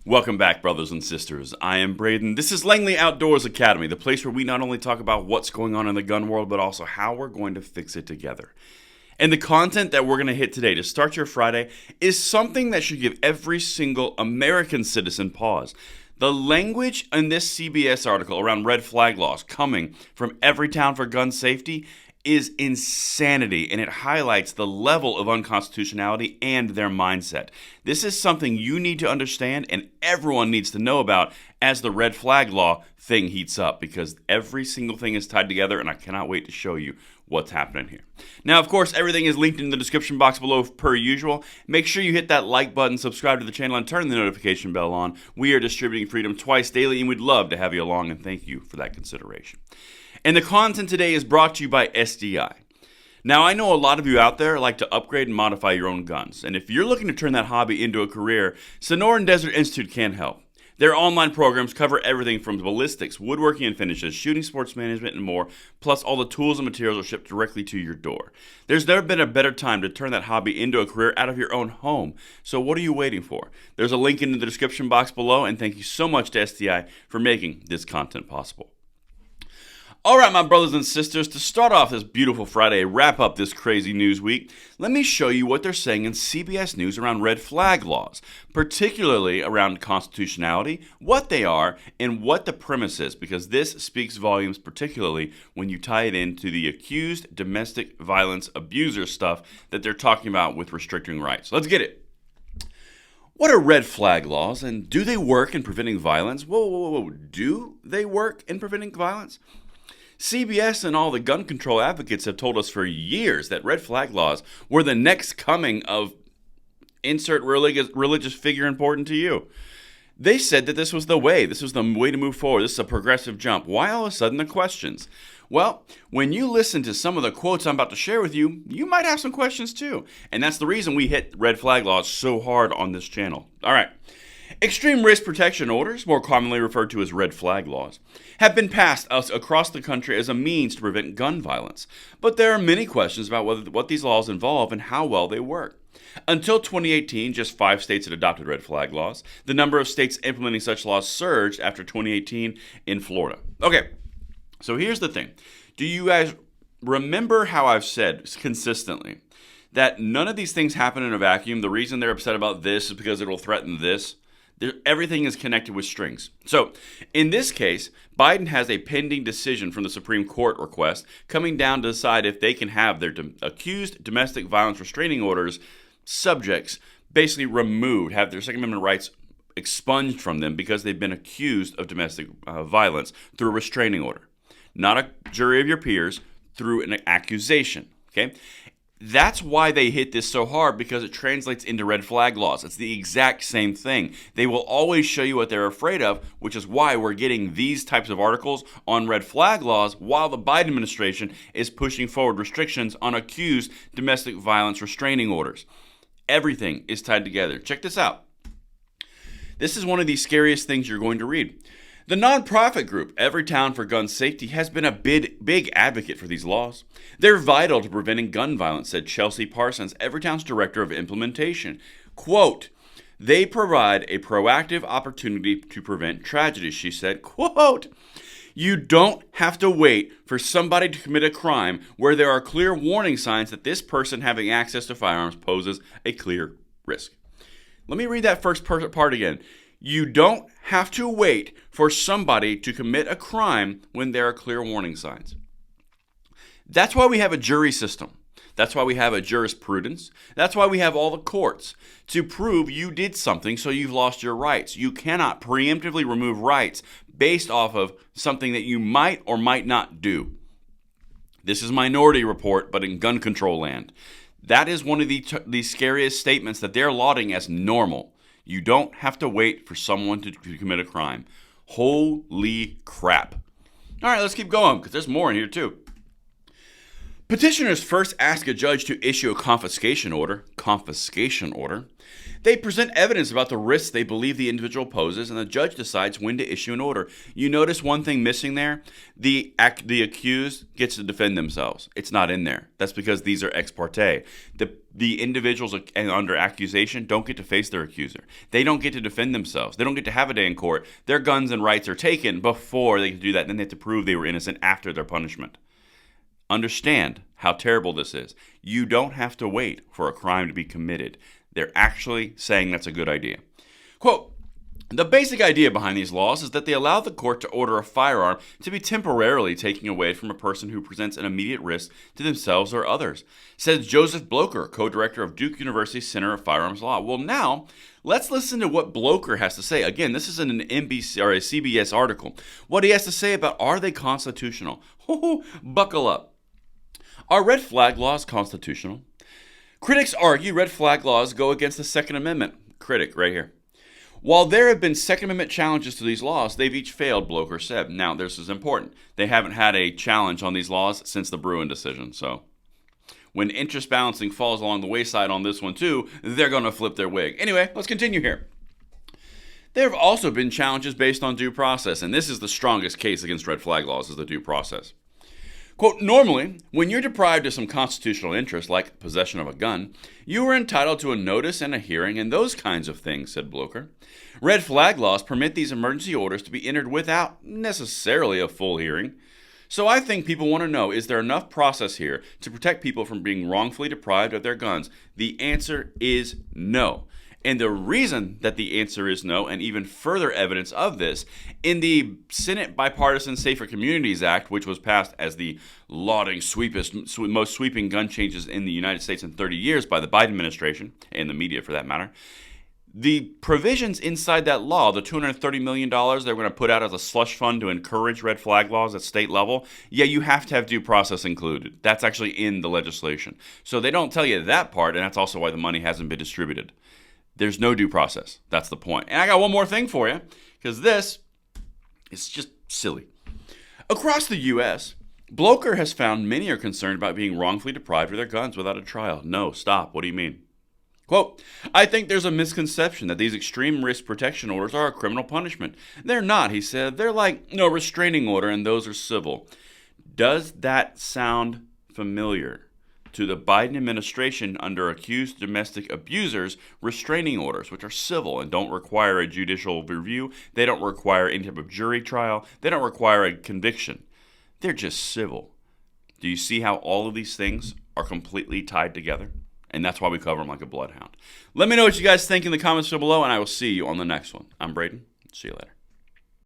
Welcome back, brothers and sisters. I am Braden. This is Langley Outdoors Academy, the place where we not only talk about what's going on in the gun world, but also how we're going to fix it together. And the content that we're going to hit today to start your Friday is something that should give every single American citizen pause. The language in this CBS article around red flag laws coming from Everytown for Gun Safety is insanity, and it highlights the level of unconstitutionality and their mindset. This is something you need to understand and everyone needs to know about as the red flag law thing heats up, because every single thing is tied together, and I cannot wait to show you what's happening here. Now, of course, everything is linked in the description box below per usual. Make sure you hit that like button, subscribe to the channel, and turn the notification bell on. We are distributing freedom twice daily, and we'd love to have you along, and thank you for that consideration. And the content today is brought to you by SDI. Now, I know a lot of you out there like to upgrade and modify your own guns. And if you're looking to turn that hobby into a career, Sonoran Desert Institute can help. Their online programs cover everything from ballistics, woodworking and finishes, shooting sports management, and more, plus all the tools and materials are shipped directly to your door. There's never been a better time to turn that hobby into a career out of your own home. So what are you waiting for? There's a link in the description box below, and thank you so much to SDI for making this content possible. All right, my brothers and sisters, to start off this beautiful Friday, wrap up this crazy news week, let me show you what they're saying in CBS News around red flag laws, particularly around constitutionality, what they are, and what the premise is, because this speaks volumes, particularly when you tie it into the accused domestic violence abuser stuff that they're talking about with restricting rights. Let's get it. What are red flag laws, and do they work in preventing violence? Whoa. Do they work in preventing violence? CBS and all the gun control advocates have told us for years that red flag laws were the next coming of insert religious figure important to you. They said that this was the way to move forward. This is a progressive jump. Why all of a sudden the questions? Well, when you listen to some of the quotes I'm about to share with you, you might have some questions too. And that's the reason we hit red flag laws so hard on this channel. All right. Extreme risk protection orders, more commonly referred to as red flag laws, have been passed across the country as a means to prevent gun violence. But there are many questions about what these laws involve and how well they work. Until 2018, just 5 states had adopted red flag laws. The number of states implementing such laws surged after 2018 in Florida. Okay, so here's the thing. Do you guys remember how I've said consistently that none of these things happen in a vacuum? The reason they're upset about this is because it will threaten this. Everything is connected with strings. So, in this case, Biden has a pending decision from the Supreme Court request coming down to decide if they can have their accused domestic violence restraining orders subjects basically removed, have their Second Amendment rights expunged from them because they've been accused of domestic violence through a restraining order. Not a jury of your peers, through an accusation. Okay? That's why they hit this so hard, because it translates into red flag laws. It's the exact same thing. They will always show you what they're afraid of, which is why we're getting these types of articles on red flag laws while the Biden administration is pushing forward restrictions on accused domestic violence restraining orders. Everything is tied together. Check this out. This is one of the scariest things you're going to read. The nonprofit group Everytown for Gun Safety has been a big advocate for these laws. They're vital to preventing gun violence, said Chelsea Parsons, Everytown's director of implementation. Quote, they provide a proactive opportunity to prevent tragedies, she said. Quote, you don't have to wait for somebody to commit a crime where there are clear warning signs that this person having access to firearms poses a clear risk. Let me read that first part again. You don't have to wait for somebody to commit a crime when there are clear warning signs. That's why we have a jury system. That's why we have a jurisprudence. That's why we have all the courts, to prove you did something so you've lost your rights. You cannot preemptively remove rights based off of something that you might or might not do. This is Minority Report, but in gun control land. That is one of the scariest statements that they're lauding as normal. You don't have to wait for someone to commit a crime. Holy crap. All right, let's keep going, because there's more in here too. Petitioners first ask a judge to issue a confiscation order. They present evidence about the risks they believe the individual poses, and the judge decides when to issue an order. You notice one thing missing there? The accused gets to defend themselves. It's not in there. That's because these are ex parte. The individuals under accusation don't get to face their accuser. They don't get to defend themselves. They don't get to have a day in court. Their guns and rights are taken before they can do that. Then they have to prove they were innocent after their punishment. Understand how terrible this is. You don't have to wait for a crime to be committed. They're actually saying that's a good idea. Quote, the basic idea behind these laws is that they allow the court to order a firearm to be temporarily taken away from a person who presents an immediate risk to themselves or others, says Joseph Blocher, co-director of Duke University's Center of Firearms Law. Well, now, let's listen to what Blocher has to say. Again, this is in an NBC or a CBS article. What he has to say about, are they constitutional? Buckle up. Are red flag laws constitutional? Critics argue red flag laws go against the Second Amendment. Critic right here. While there have been Second Amendment challenges to these laws, they've each failed, Blocher said. Now, this is important. They haven't had a challenge on these laws since the Bruin decision. So when interest balancing falls along the wayside on this one too, they're going to flip their wig. Anyway, let's continue here. There have also been challenges based on due process, and this is the strongest case against red flag laws, is the due process. Quote, normally, when you're deprived of some constitutional interest, like possession of a gun, you are entitled to a notice and a hearing and those kinds of things, said Blocher. Red flag laws permit these emergency orders to be entered without necessarily a full hearing. So I think people want to know, is there enough process here to protect people from being wrongfully deprived of their guns? The answer is no. And the reason that the answer is no, and even further evidence of this, in the Senate Bipartisan Safer Communities Act, which was passed as the lauding most sweeping gun changes in the United States in 30 years by the Biden administration, and the media for that matter, the provisions inside that law, the $230 million they're going to put out as a slush fund to encourage red flag laws at state level, yeah, you have to have due process included. That's actually in the legislation. So they don't tell you that part, and that's also why the money hasn't been distributed. There's no due process. That's the point. And I got one more thing for you, because this is just silly. Across the U.S., Blocher has found many are concerned about being wrongfully deprived of their guns without a trial. No, stop. What do you mean? Quote, I think there's a misconception that these extreme risk protection orders are a criminal punishment. They're not, he said. They're like no restraining order, and those are civil. Does that sound familiar to the Biden administration under accused domestic abusers restraining orders, which are civil and don't require a judicial review? They don't require any type of jury trial. They don't require a conviction. They're just civil. Do you see how all of these things are completely tied together? And that's why we cover them like a bloodhound. Let me know what you guys think in the comments below, and I will see you on the next one. I'm Braden. See you later.